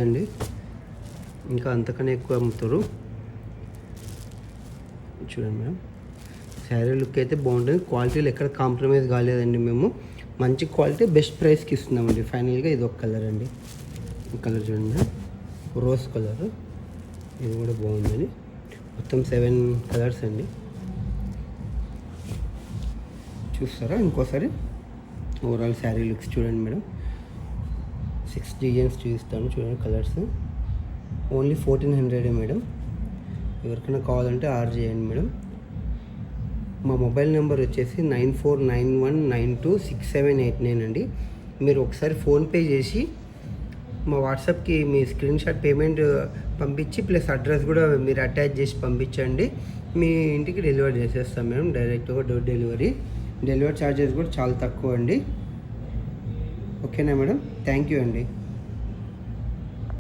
అండి, ఇంకా అంతకన్నా ఎక్కువ అమ్ముతారు. చూడండి మేడం, శారీ లుక్ అయితే బాగుంటుంది. క్వాలిటీలో ఎక్కడ కాంప్రమైజ్ కాలేదండి. మేము మంచి క్వాలిటీ బెస్ట్ ప్రైస్కి ఇస్తున్నామండి. ఫైనల్గా ఇది ఒక కలర్ అండి. ఈ కలర్ చూడండి మేడం, రోజ్ కలర్. ఇది కూడా బాగుందండి. మొత్తం 7 కలర్స్ అండి. చూస్తారా ఇంకోసారి ఓవరాల్ శారీ లుక్స్ చూడండి మేడం. 6 డిజైన్స్ చూపిస్తాను చూడండి. Colours only 1400 madam. ఎవరికైనా కావాలంటే ఆర్డర్ చేయండి మేడం. మా మొబైల్ నెంబర్ వచ్చేసి 9491926789 అండి. మీరు ఒకసారి ఫోన్పే చేసి మా వాట్సాప్కి మీ స్క్రీన్ షాట్ పేమెంట్ పంపించి ప్లస్ అడ్రస్ కూడా మీరు అటాచ్ చేసి పంపించండి. మీ ఇంటికి డెలివరీ చేసేస్తాం మేడం. డైరెక్ట్గా డోర్ డెలివరీ ఛార్జెస్ కూడా చాలా తక్కువ అండి. ఓకేనా మేడం? థ్యాంక్ యూ అండి.